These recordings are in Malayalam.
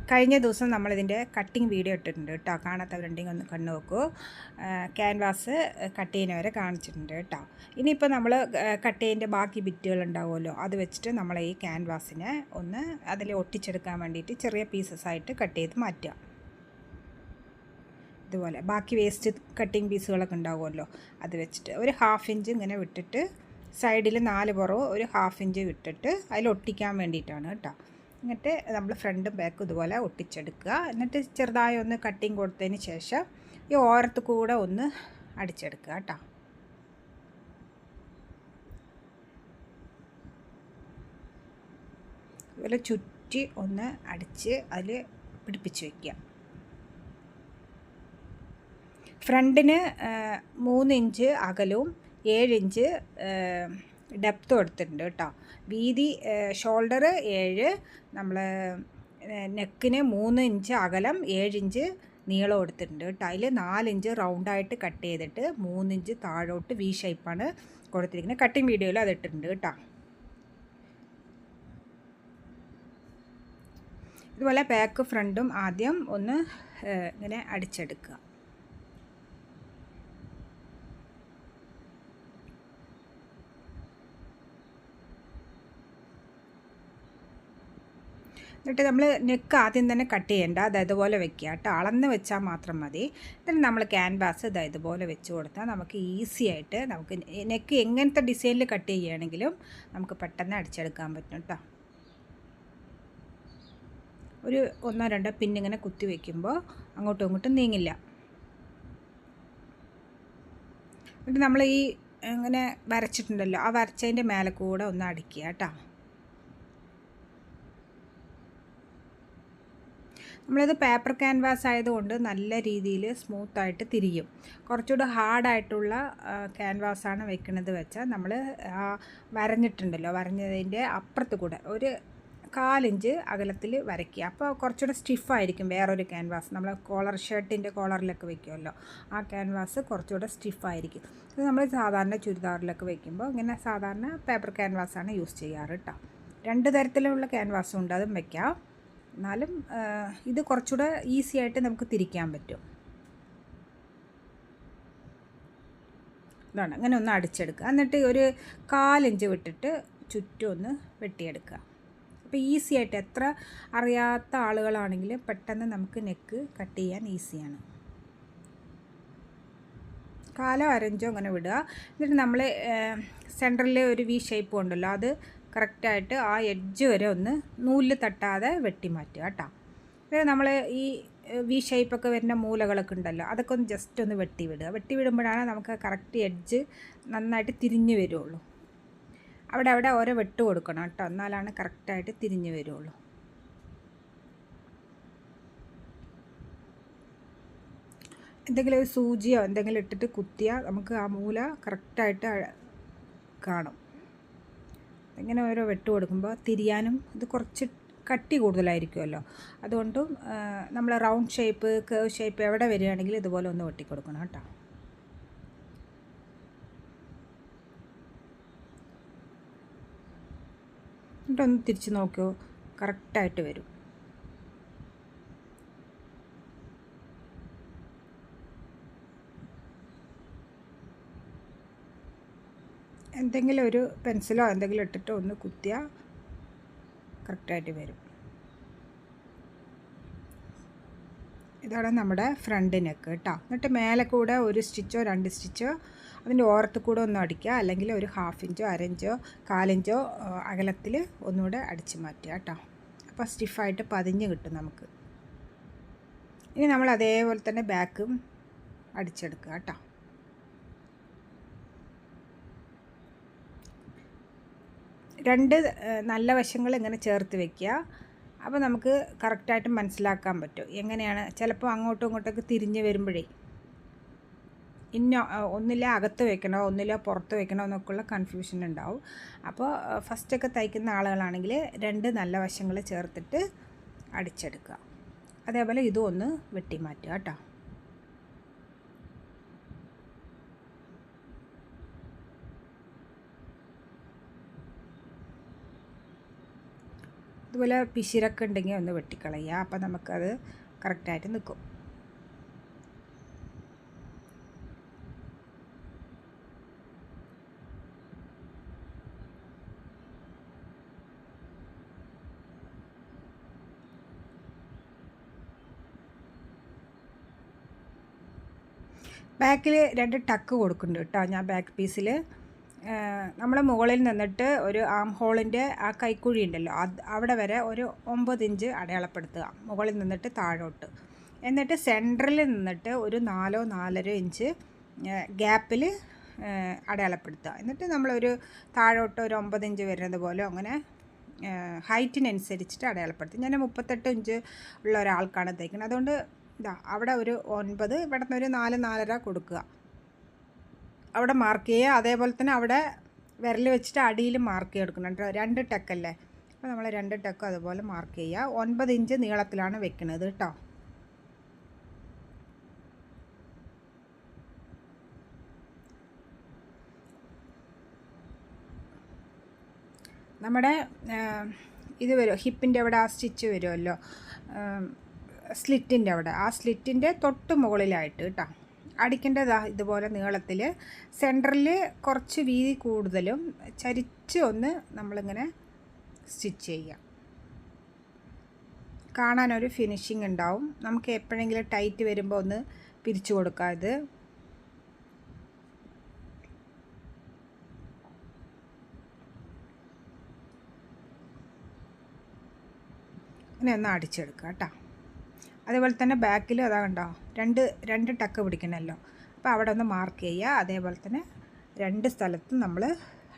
കഴിഞ്ഞ ദിവസം നമ്മളിതിൻ്റെ കട്ടിങ് വീഡിയോ ഇട്ടിട്ടുണ്ട് കേട്ടോ. കാണാത്തവരുണ്ടെങ്കിൽ ഒന്ന് കണ്ടു നോക്കൂ. ക്യാൻവാസ് കട്ട് ചെയ്യുന്നവരെ കാണിച്ചിട്ടുണ്ട് കേട്ടോ. ഇനിയിപ്പോൾ നമ്മൾ കട്ട് ചെയ്യുന്ന ബാക്കി ബിറ്റുകൾ ഉണ്ടാവുമല്ലോ, അത് വെച്ചിട്ട് നമ്മൾ ഈ ക്യാൻവാസിനെ ഒന്ന് അതിൽ ഒട്ടിച്ചെടുക്കാൻ വേണ്ടിയിട്ട് ചെറിയ പീസസ് ആയിട്ട് കട്ട് ചെയ്ത് മാറ്റുക. ഇതുപോലെ ബാക്കി വേസ്റ്റ് കട്ടിങ് പീസുകളൊക്കെ ഉണ്ടാവുമല്ലോ, അത് വെച്ചിട്ട് ഒരു 1/2 ഇഞ്ച് ഇങ്ങനെ വിട്ടിട്ട് സൈഡിൽ 4 പുറവും ഒരു 1/2 ഇഞ്ച് വിട്ടിട്ട് അതിൽ ഒട്ടിക്കാൻ വേണ്ടിയിട്ടാണ് കേട്ടോ. എന്നിട്ട് നമ്മൾ ഫ്രണ്ടും ബാക്കും ഇതുപോലെ ഒട്ടിച്ചെടുക്കുക. എന്നിട്ട് ചെറുതായി ഒന്ന് കട്ടിങ് കൊടുത്തതിന് ശേഷം ഈ ഓരത്ത് കൂടെ ഒന്ന് അടിച്ചെടുക്കുക കേട്ടോ. ഇതുപോലെ ചുറ്റി ഒന്ന് അടിച്ച് അതിൽ പിടിപ്പിച്ച് വയ്ക്കുക. ഫ്രണ്ടിന് 3 ഇഞ്ച് അകലവും 7 ഇഞ്ച് ഡെപ്തും എടുത്തിട്ടുണ്ട് കേട്ടോ. വീതി ഷോൾഡർ 7, നമ്മൾ നെക്കിന് 3 ഇഞ്ച് അകലം 7 ഇഞ്ച് നീളം എടുത്തിട്ടുണ്ട് കേട്ടോ. അതിൽ 4 ഇഞ്ച് റൗണ്ടായിട്ട് കട്ട് ചെയ്തിട്ട് 3 ഇഞ്ച് താഴോട്ട് വി ഷേപ്പാണ് കൊടുത്തിരിക്കുന്നത്. കട്ടിങ് വീഡിയോയിൽ അത് ഇട്ടിട്ടുണ്ട് കേട്ടോ. ഇതുപോലെ ബാക്ക് ഫ്രണ്ടും ആദ്യം ഒന്ന് ഇങ്ങനെ അടിച്ചെടുക്കുക. എന്നിട്ട് നമ്മൾ നെക്ക് ആദ്യം തന്നെ കട്ട് ചെയ്യേണ്ട, ഇതുപോലെ വെക്കുക കേട്ടോ. അളന്ന് വെച്ചാൽ മാത്രം മതി. എന്നിട്ട് നമ്മൾ ക്യാൻവാസ് ഇതുപോലെ വെച്ച് കൊടുത്താൽ നമുക്ക് ഈസി ആയിട്ട് നമുക്ക് നെക്ക് എങ്ങനത്തെ ഡിസൈനിൽ കട്ട് ചെയ്യുകയാണെങ്കിലും നമുക്ക് പെട്ടെന്ന് അടിച്ചെടുക്കാൻ പറ്റും കേട്ടോ. ഒരു 1-2 പിന്നിങ്ങനെ കുത്തി വയ്ക്കുമ്പോൾ അങ്ങോട്ടും ഇങ്ങോട്ടും നീങ്ങില്ല. എന്നിട്ട് നമ്മൾ ഈ ഇങ്ങനെ വരച്ചിട്ടുണ്ടല്ലോ, ആ വരച്ചതിൻ്റെ മേലെ കൂടെ ഒന്ന് അടിക്കുക കേട്ടോ. നമ്മളിത് പേപ്പർ ക്യാൻവാസ് ആയതുകൊണ്ട് നല്ല രീതിയിൽ സ്മൂത്തായിട്ട് തിരിയും. കുറച്ചുകൂടെ ഹാർഡായിട്ടുള്ള ക്യാൻവാസാണ് വെക്കുന്നത് വെച്ചാൽ നമ്മൾ വരഞ്ഞിട്ടുണ്ടല്ലോ, വരഞ്ഞതിൻ്റെ അപ്പുറത്ത് കൂടെ ഒരു 1/4 ഇഞ്ച് അകലത്തിൽ വരയ്ക്കുക. അപ്പോൾ കുറച്ചുകൂടെ സ്റ്റിഫായിരിക്കും വേറൊരു ക്യാൻവാസ്. നമ്മൾ ഷർട്ടിൻ്റെ കോളറിലൊക്കെ വയ്ക്കുമല്ലോ, ആ ക്യാൻവാസ് കുറച്ചുകൂടെ സ്റ്റിഫായിരിക്കും. ഇത് നമ്മൾ സാധാരണ ചുരിദാറിലൊക്കെ വയ്ക്കുമ്പോൾ ഇങ്ങനെ സാധാരണ പേപ്പർ ക്യാൻവാസാണ് യൂസ് ചെയ്യാറ് കേട്ടോ. 2 തരത്തിലുള്ള ക്യാൻവാസും ഉണ്ട്, അതും വയ്ക്കാം. എന്നാലും ഇത് കുറച്ചുകൂടെ ഈസി ആയിട്ട് നമുക്ക് തിരിക്കാൻ പറ്റും. ഇതാണ്, അങ്ങനെ ഒന്ന് അടിച്ചെടുക്കുക. എന്നിട്ട് ഒരു 1/4 ഇഞ്ച് വിട്ടിട്ട് ചുറ്റും ഒന്ന് വെട്ടിയെടുക്കുക. അപ്പോൾ ഈസി ആയിട്ട് എത്ര അറിയാത്ത ആളുകളാണെങ്കിൽ പെട്ടെന്ന് നമുക്ക് നെക്ക് കട്ട് ചെയ്യാൻ ഈസിയാണ്. 1/4 ഇഞ്ചോ അങ്ങനെ വിടുക. എന്നിട്ട് നമ്മൾ സെൻറ്ററിൽ ഒരു വി ഷേപ്പ് ഉണ്ടല്ലോ, അത് കറക്റ്റായിട്ട് ആ എഡ്ജ് വരെ ഒന്ന് നൂലിൽ തട്ടാതെ വെട്ടി മാറ്റുക കേട്ടോ. പിന്നെ നമ്മൾ ഈ വി ഷേപ്പൊക്കെ വരുന്ന മൂലകളൊക്കെ ഉണ്ടല്ലോ, അതൊക്കെ ഒന്ന് ജസ്റ്റ് ഒന്ന് വെട്ടി വിടുക. വെട്ടി വിടുമ്പോഴാണ് നമുക്ക് കറക്റ്റ് എഡ്ജ് നന്നായിട്ട് തിരിഞ്ഞ് വരുള്ളൂ. അവിടെ ഓരോ വെട്ട് കൊടുക്കണം കേട്ടോ, എന്നാലാണ് കറക്റ്റായിട്ട് തിരിഞ്ഞ് വരുള്ളൂ. എന്തെങ്കിലും ഒരു സൂചിയോ എന്തെങ്കിലും ഇട്ടിട്ട് കുത്തിയാൽ നമുക്ക് ആ മൂല കറക്റ്റായിട്ട് കാണും. ഇങ്ങനെ ഓരോ വെട്ട് കൊടുക്കുമ്പോൾ തിരിയാനും ഇത് കുറച്ച് കട്ടി കൂടുതലായിരിക്കുമല്ലോ, അതുകൊണ്ടും നമ്മൾ റൗണ്ട് ഷേപ്പ് കേവ് ഷേപ്പ് എവിടെ വരികയാണെങ്കിലും ഇതുപോലെ ഒന്ന് വെട്ടി കൊടുക്കണം കേട്ടോ. എന്നിട്ടൊന്ന് തിരിച്ച് നോക്കിയോ, കറക്റ്റായിട്ട് വരും. എന്തെങ്കിലും ഒരു പെൻസിലോ എന്തെങ്കിലും ഇട്ടിട്ട് ഒന്ന് കുത്തിയാൽ കറക്റ്റായിട്ട് വരും. ഇതാണ് നമ്മുടെ ഫ്രണ്ട് നെക്ക് കേട്ടോ. എന്നിട്ട് മേലെ കൂടെ ഒരു സ്റ്റിച്ചോ 2 സ്റ്റിച്ചോ അതിൻ്റെ ഓരത്ത് കൂടെ ഒന്ന് അടിക്കുക, അല്ലെങ്കിൽ ഒരു 1/2 ഇഞ്ചോ 1/2 ഇഞ്ചോ 1/4 ഇഞ്ചോ അകലത്തിൽ ഒന്നുകൂടെ അടിച്ച് മാറ്റുക കേട്ടോ. അപ്പോൾ സ്റ്റിഫായിട്ട് പതിഞ്ഞ് കിട്ടും നമുക്ക്. ഇനി നമ്മൾ അതേപോലെ തന്നെ ബാക്കും അടിച്ചെടുക്കുക കേട്ടോ. രണ്ട് നല്ല വശങ്ങൾ ഇങ്ങനെ ചേർത്ത് വയ്ക്കുക. അപ്പോൾ നമുക്ക് കറക്റ്റായിട്ട് മനസ്സിലാക്കാൻ പറ്റും എങ്ങനെയാണ്. ചിലപ്പോൾ അങ്ങോട്ടും ഇങ്ങോട്ടൊക്കെ തിരിഞ്ഞ് വരുമ്പോഴേ ഒന്നില്ല അകത്ത് വെക്കണോ ഒന്നില്ല പുറത്ത് വെക്കണോ എന്നൊക്കെയുള്ള കൺഫ്യൂഷൻ ഉണ്ടാവും. അപ്പോൾ ഫസ്റ്റൊക്കെ തയ്ക്കുന്ന ആളുകളാണെങ്കിൽ 2 നല്ല വശങ്ങൾ ചേർത്തിട്ട് അടിച്ചെടുക്കുക. അതേപോലെ ഇതും ഒന്ന് വെട്ടി മാറ്റുക കേട്ടോ. ഇതുപോലെ പിശിരൊക്കെ ഉണ്ടെങ്കിൽ ഒന്ന് വെട്ടിക്കളയുക. അപ്പോൾ നമുക്കത് കറക്റ്റായിട്ട് നിൽക്കും. ബാക്കിൽ 2 ടക്ക് കൊടുക്കുന്നുണ്ട് കേട്ടോ. ഞാൻ ബാക്ക് പീസിൽ നമ്മൾ മുകളിൽ നിന്നിട്ട് ഒരു ആം ഹോളിൻ്റെ ആ കൈക്കുഴി ഉണ്ടല്ലോ, അവിടെ വരെ ഒരു 9 ഇഞ്ച് അടയാളപ്പെടുത്തുക, മുകളിൽ നിന്നിട്ട് താഴോട്ട്. എന്നിട്ട് സെൻറ്ററിൽ നിന്നിട്ട് ഒരു 4-4.5 ഇഞ്ച് ഗ്യാപ്പിൽ അടയാളപ്പെടുത്തുക. എന്നിട്ട് നമ്മളൊരു താഴോട്ട് ഒരു 9 ഇഞ്ച് വരുന്നത് പോലെ അങ്ങനെ ഹൈറ്റിനനുസരിച്ചിട്ട് അടയാളപ്പെടുത്തും. ഞാൻ 38 ഇഞ്ച് ഉള്ള ഒരാൾക്കാണ് തയ്ക്കുന്നത്. അതുകൊണ്ട് ഇതാ അവിടെ ഒരു 9, ഇവിടെ നിന്ന് ഒരു 4-4.5 കൊടുക്കുക, അവിടെ മാർക്ക് ചെയ്യുക. അതേപോലെ തന്നെ അവിടെ വിരൽ വെച്ചിട്ട് അടിയിൽ മാർക്ക് ചെയ്തെടുക്കണം. 2 ടക്കല്ലേ, അപ്പോൾ നമ്മൾ 2 ടക്കും അതുപോലെ മാർക്ക് ചെയ്യുക. 9 ഇഞ്ച് നീളത്തിലാണ് വെക്കുന്നത് കേട്ടോ. നമ്മുടെ ഇത് വരും, ഹിപ്പിൻ്റെ അവിടെ ആ സ്റ്റിച്ച് വരുമല്ലോ, സ്ലിറ്റിൻ്റെ അവിടെ, ആ സ്ലിറ്റിൻ്റെ തൊട്ട് മുകളിലായിട്ട് കേട്ടോ അടിക്കേണ്ടതാ. ഇതുപോലെ നീളത്തിൽ സെൻറ്ററിൽ കുറച്ച് വീതി കൂടുതലും ചരിച്ച് ഒന്ന് നമ്മളിങ്ങനെ സ്റ്റിച്ച് ചെയ്യുക. കാണാനൊരു ഫിനിഷിങ് ഉണ്ടാവും. നമുക്ക് എപ്പോഴെങ്കിലും ടൈറ്റ് വരുമ്പോൾ ഒന്ന് പിരിച്ചു കൊടുക്കാം. ഇത് ഇങ്ങനെ ഒന്ന് അടിച്ചെടുക്കുക കേട്ടോ. അതേപോലെ തന്നെ ബാക്കിൽ അതാ കണ്ടോ, 2 ടക്ക് പിടിക്കണമല്ലോ, അപ്പോൾ അവിടെ ഒന്ന് മാർക്ക് ചെയ്യുക. അതേപോലെ തന്നെ 2 സ്ഥലത്തും നമ്മൾ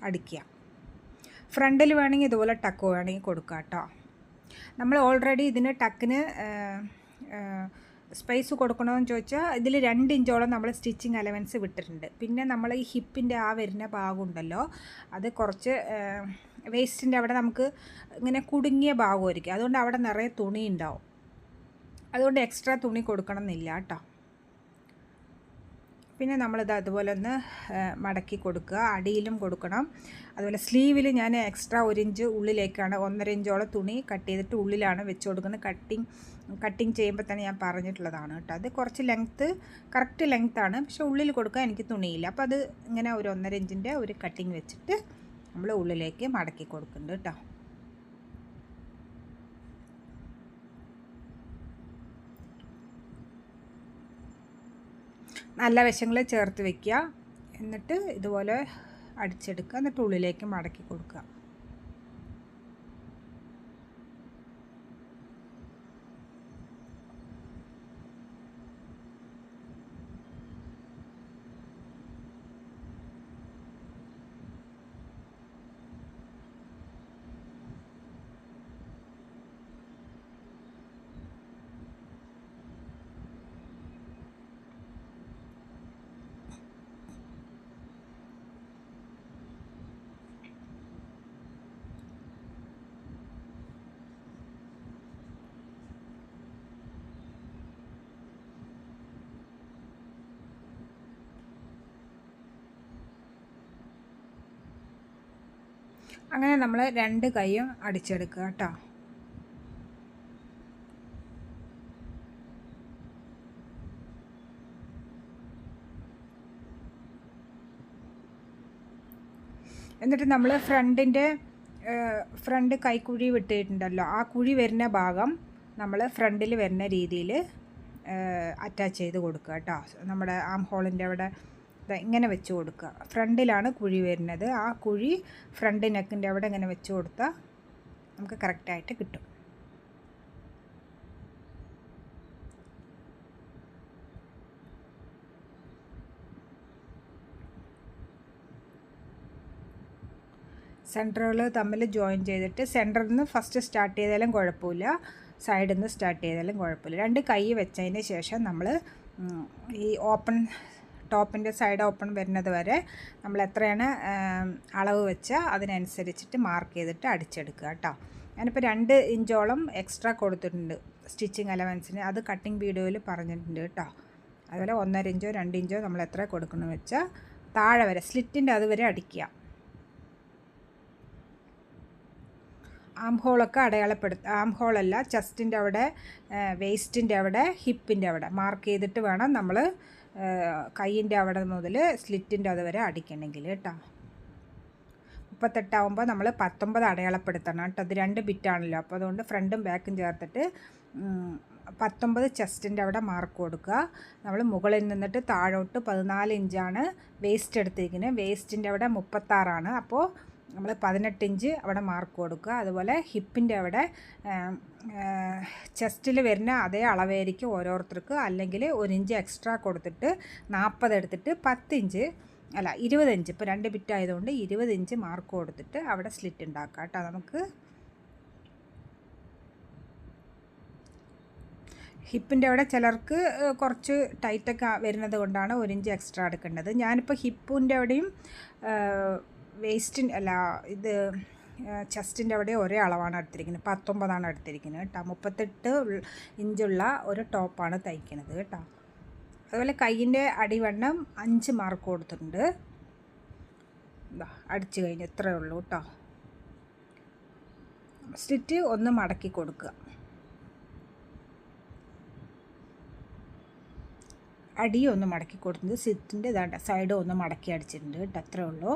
അടിക്കുക. ഫ്രണ്ടിൽ വേണമെങ്കിൽ ഇതുപോലെ ടക്ക് വേണമെങ്കിൽ കൊടുക്കുക കേട്ടോ. നമ്മൾ ഓൾറെഡി ഇതിന് ടക്കിന് സ്പേസ് കൊടുക്കണമെന്ന് ചോദിച്ചാൽ ഇതിൽ 2 ഇഞ്ചോളം നമ്മൾ സ്റ്റിച്ചിങ് അലവൻസ് വിട്ടിട്ടുണ്ട്. പിന്നെ നമ്മൾ ഈ ഹിപ്പിൻ്റെ ആ വരുന്ന ഭാഗമുണ്ടല്ലോ, അത് കുറച്ച് വേസ്റ്റിൻ്റെ അവിടെ നമുക്ക് ഇങ്ങനെ കുടുങ്ങിയ ഭാഗമായിരിക്കും. അതുകൊണ്ട് അവിടെ നിറയെ തുണി ഉണ്ടാവും. അതുകൊണ്ട് എക്സ്ട്രാ തുണി കൊടുക്കണം എന്നില്ല കേട്ടോ. പിന്നെ നമ്മളിത് അതുപോലെ ഒന്ന് മടക്കി കൊടുക്കുക, അടിയിലും കൊടുക്കണം. അതുപോലെ സ്ലീവിൽ ഞാൻ എക്സ്ട്രാ 1 ഇഞ്ച് ഉള്ളിലേക്കാണ്, 1.5 ഇഞ്ചോളം തുണി കട്ട് ചെയ്തിട്ട് ഉള്ളിലാണ് വെച്ച് കൊടുക്കുന്നത്. കട്ടിങ് ചെയ്യുമ്പോൾ തന്നെ ഞാൻ പറഞ്ഞിട്ടുള്ളതാണ് കേട്ടോ. അത് കുറച്ച് ലെങ്ത്ത്, കറക്റ്റ് ലെങ്ത്താണ്, പക്ഷെ ഉള്ളിൽ കൊടുക്കാൻ എനിക്ക് തുണിയില്ല. അപ്പോൾ അത് ഇങ്ങനെ ഒരു 1.5 ഇഞ്ചിൻ്റെ ഒരു കട്ടിങ് വെച്ചിട്ട് നമ്മൾ ഉള്ളിലേക്ക് മടക്കി കൊടുക്കുന്നുണ്ട് കേട്ടോ. നല്ല വശങ്ങൾ ചേർത്ത് വയ്ക്കുക, എന്നിട്ട് ഇതുപോലെ അടിച്ചെടുക്കുക, എന്നിട്ട് ഉള്ളിലേക്ക് മടക്കി കൊടുക്കുക. അങ്ങനെ നമ്മൾ 2 കൈയും അടിച്ചെടുക്കുക കേട്ടോ. എന്നിട്ട് നമ്മൾ ഫ്രണ്ട് കൈക്കുഴി വിട്ടിട്ടുണ്ടല്ലോ, ആ കുഴി വരുന്ന ഭാഗം നമ്മൾ ഫ്രണ്ടിൽ വരുന്ന രീതിയിൽ അറ്റാച്ച് ചെയ്ത് കൊടുക്കുക കേട്ടോ. നമ്മുടെ ആം ഹോളിൻ്റെ അവിടെ ഇങ്ങനെ വെച്ച് കൊടുക്കുക. ഫ്രണ്ടിലാണ് കുഴി വരുന്നത്, ആ കുഴി ഫ്രണ്ട് നെക്കിൻ്റെ അവിടെ ഇങ്ങനെ വെച്ച് കൊടുത്താൽ നമുക്ക് കറക്റ്റായിട്ട് കിട്ടും. സെൻറ്ററുകൾ തമ്മിൽ ജോയിൻ ചെയ്തിട്ട് സെൻറ്ററിൽ നിന്ന് ഫസ്റ്റ് സ്റ്റാർട്ട് ചെയ്താലും കുഴപ്പമില്ല, സൈഡിൽ നിന്ന് സ്റ്റാർട്ട് ചെയ്താലും കുഴപ്പമില്ല. 2 കൈ വെച്ചതിന് ശേഷം നമ്മൾ ഈ ടോപ്പിൻ്റെ സൈഡ് ഓപ്പൺ വരുന്നത് വരെ നമ്മൾ എത്രയാണ് അളവ് വെച്ചാൽ അതിനനുസരിച്ചിട്ട് മാർക്ക് ചെയ്തിട്ട് അടിച്ചെടുക്കുക കേട്ടോ. ഞാനിപ്പോൾ 2 ഇഞ്ചോളം എക്സ്ട്രാ കൊടുത്തിട്ടുണ്ട് സ്റ്റിച്ചിങ് അലവൻസിന്, അത് കട്ടിങ് വീഡിയോയിൽ പറഞ്ഞിട്ടുണ്ട് കേട്ടോ. അതുപോലെ 1.5 ഇഞ്ചോ 2 ഇഞ്ചോ നമ്മൾ എത്ര കൊടുക്കണമെന്ന് വെച്ചാൽ താഴെ വരെ സ്ലിറ്റിൻ്റെ അതുവരെ അടിക്കുക. ആം ഹോളൊക്കെ ആം ഹോളല്ല, ചെസ്റ്റിൻ്റെ അവിടെ, വേസ്റ്റിൻ്റെ അവിടെ, ഹിപ്പിൻ്റെ അവിടെ മാർക്ക് ചെയ്തിട്ട് വേണം നമ്മൾ കൈയിൻ്റെ അവിടെ മുതൽ സ്ലിറ്റിൻ്റെ അതുവരെ അടിക്കണമെങ്കിൽ കേട്ടോ. 38 നമ്മൾ 19 അടയാളപ്പെടുത്തണം കേട്ടോ. അത് 2 ബിറ്റാണല്ലോ, അപ്പോൾ അതുകൊണ്ട് ഫ്രണ്ടും ബാക്കും ചേർത്തിട്ട് 19 ചെസ്റ്റിൻ്റെ അവിടെ മാർക്ക് കൊടുക്കുക. നമ്മൾ മുകളിൽ നിന്നിട്ട് താഴോട്ട് 14 ഇഞ്ചാണ് വേസ്റ്റ് എടുത്തിരിക്കുന്നത്. വേസ്റ്റിൻ്റെ അവിടെ 36ആണ്, അപ്പോൾ നമ്മൾ 18 ഇഞ്ച് അവിടെ മാർക്ക് കൊടുക്കുക. അതുപോലെ ഹിപ്പിൻ്റെ അവിടെ ചെസ്റ്റിൽ വരുന്ന അതേ അളവായിരിക്കും ഓരോരുത്തർക്ക്, അല്ലെങ്കിൽ 1 ഇഞ്ച് എക്സ്ട്രാ കൊടുത്തിട്ട് 40 എടുത്തിട്ട് 10 ഇഞ്ച് 20 ഇഞ്ച്, ഇപ്പോൾ 2 ബിറ്റ് ആയതുകൊണ്ട് 20 ഇഞ്ച് മാർക്ക് കൊടുത്തിട്ട് അവിടെ സ്ലിറ്റ് ഉണ്ടാക്കാം കേട്ടോ. നമുക്ക് ഹിപ്പിൻ്റെ അവിടെ ചിലർക്ക് കുറച്ച് ടൈറ്റൊക്കെ വരുന്നത് കൊണ്ടാണ് 1 ഇഞ്ച് എക്സ്ട്രാ എടുക്കേണ്ടത്. ഞാനിപ്പോൾ ഹിപ്പിൻ്റെ അവിടെയും ഇത് ചെസ്റ്റിൻ്റെ അവിടെ ഒരേ അളവാണ് എടുത്തിരിക്കുന്നത്, 19ആണ് എടുത്തിരിക്കുന്നത് കേട്ടോ. 38 ഇഞ്ചുള്ള ഒരു ടോപ്പാണ് തയ്ക്കുന്നത് കേട്ടോ. അതുപോലെ കൈയിൻ്റെ അടിവണ്ണം 5 മാർക്ക് കൊടുത്തിട്ടുണ്ട്. അടിച്ചു കഴിഞ്ഞ് ഇത്രയേ ഉള്ളൂ കേട്ടോ. സ്റ്റിച്ച് ഒന്ന് മടക്കി കൊടുക്കുക. അടിയും ഒന്ന് മടക്കി കൊടുത്തിട്ടുണ്ട്. സ്റ്റിച്ചിൻ്റെ സൈഡ് ഒന്ന് മടക്കി അടിച്ചിട്ടുണ്ട് കേട്ടോ. അത്രയേ ഉള്ളൂ.